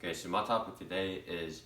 Okay, so my topic today is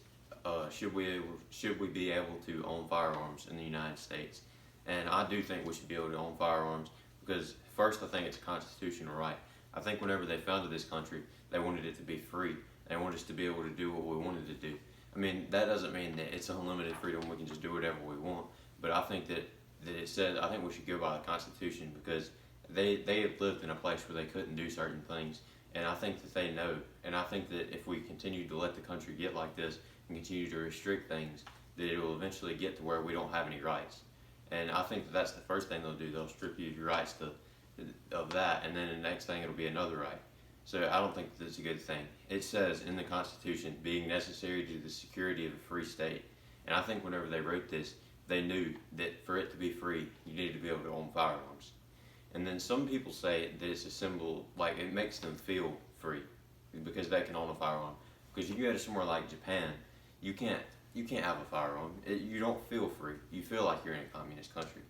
should we be able to own firearms in the United States? And I do think we should be able to own firearms because first I think it's a constitutional right. I think whenever they founded this country, they wanted it to be free. They wanted us to be able to do what we wanted to do. I mean, that doesn't mean that it's unlimited freedom. We can just do whatever we want. But I think that it says I think we should go by the Constitution because they have lived in a place where they couldn't do certain things. And I think that they know. And I think that if we continue to let the country get like this and continue to restrict things, that it will eventually get to where we don't have any rights. And I think that that's the first thing they'll do. They'll strip you of your rights of that, and then the next thing it'll be another right. So I don't think that's a good thing. It says in the Constitution, being necessary to the security of a free state. And I think whenever they wrote this, they knew that for it to be free, you needed to be able to own firearms. And then some people say that it's a symbol, like it makes them feel free because they can own a firearm. Because you go to somewhere like Japan, you can't have a firearm. You don't feel free. You feel like you're in a communist country.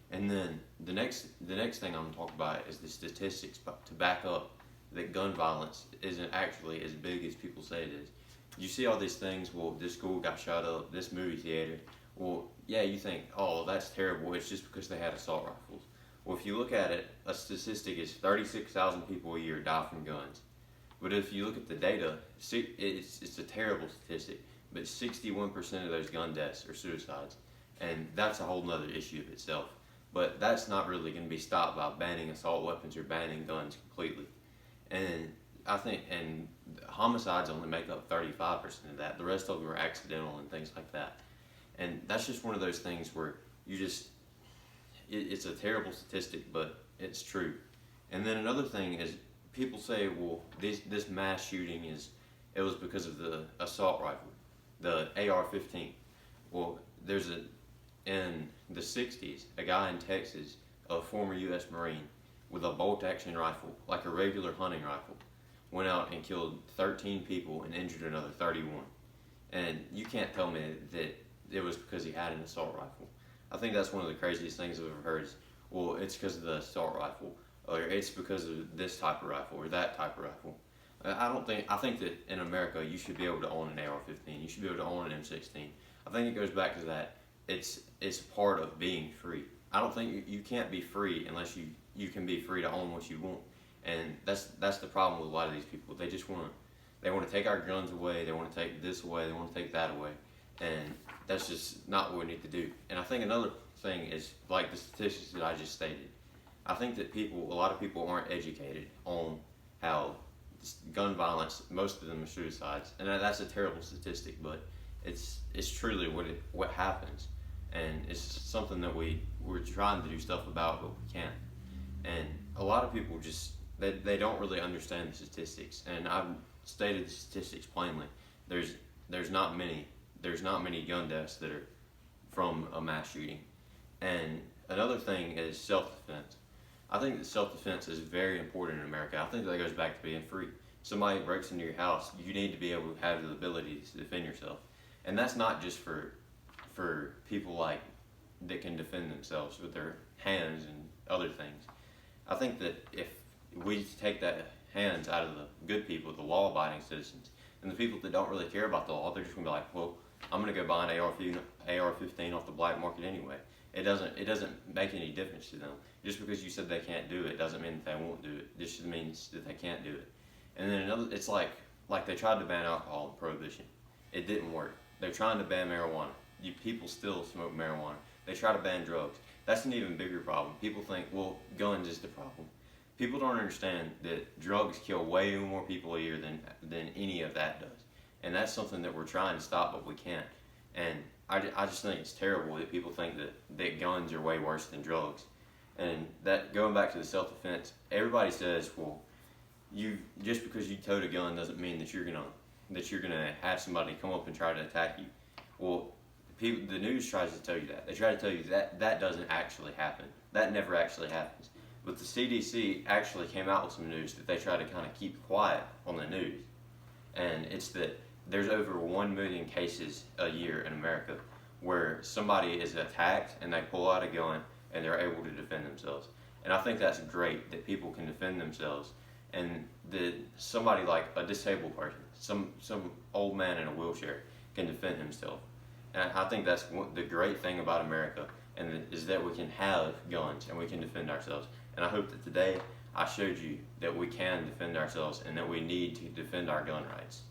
And then the next thing I'm going to talk about is the statistics to back up that gun violence isn't actually as big as people say it is. You see all these things, well, this school got shot up, this movie theater. Well, yeah, you think, oh, that's terrible. It's just because they had assault rifles. Well, if you look at it, a statistic is 36,000 people a year die from guns. But if you look at the data, it's a terrible statistic. But 61% of those gun deaths are suicides. And that's a whole nother issue of itself. But that's not really going to be stopped by banning assault weapons or banning guns completely. And I think, and homicides only make up 35% of that. The rest of them are accidental and things like that. And that's just one of those things where it's a terrible statistic, but it's true. And then another thing is people say, well, this mass shooting it was because of the assault rifle, the AR-15. Well, in the 60s, a guy in Texas, a former U.S. Marine, with a bolt-action rifle, like a regular hunting rifle, went out and killed 13 people and injured another 31. And you can't tell me that it was because he had an assault rifle. I think that's one of the craziest things I've ever heard is, well, it's because of the assault rifle, or it's because of this type of rifle, or that type of rifle. I think that in America, you should be able to own an AR-15. You should be able to own an M16. I think it goes back to that. It's part of being free. I don't think you can't be free unless you can be free to own what you want. And that's the problem with a lot of these people. They just want to take our guns away. They want to take this away. They want to take that away. And that's just not what we need to do. And I think another thing is like the statistics that I just stated. I think that a lot of people aren't educated on how gun violence, most of them are suicides. And that's a terrible statistic, but it's truly what happens. And it's something that we're trying to do stuff about, but we can't. And a lot of people they don't really understand the statistics. And I've stated the statistics plainly. There's not many gun deaths that are from a mass shooting. And another thing is self-defense. I think that self-defense is very important in America. I think that goes back to being free. Somebody breaks into your house, you need to be able to have the ability to defend yourself. And that's not just for people that can defend themselves with their hands and other things. I think that if we take that hands out of the good people, the law-abiding citizens, and the people that don't really care about the law, they're just going to be like, well, I'm going to go buy an AR-15 off the black market anyway. It doesn't make any difference to them. Just because you said they can't do it doesn't mean that they won't do it. This just means that they can't do it. And then it's like they tried to ban alcohol in Prohibition. It didn't work. They're trying to ban marijuana. People still smoke marijuana. They try to ban drugs. That's an even bigger problem. People think, well, guns is the problem. People don't understand that drugs kill way more people a year than any of that does. And that's something that we're trying to stop, but we can't. And I just think it's terrible that people think that guns are way worse than drugs. And that going back to the self-defense, everybody says, well, just because you tote a gun doesn't mean that you're gonna have somebody come up and try to attack you. Well, the news tries to tell you that. They try to tell you that doesn't actually happen. That never actually happens. But the CDC actually came out with some news that they try to kind of keep quiet on the news. And it's that there's over 1 million cases a year in America where somebody is attacked and they pull out a gun and they're able to defend themselves. And I think that's great that people can defend themselves and that somebody like a disabled person, some old man in a wheelchair, can defend himself. And I think that's the great thing about America, and is that we can have guns and we can defend ourselves. And I hope that today I showed you that we can defend ourselves and that we need to defend our gun rights.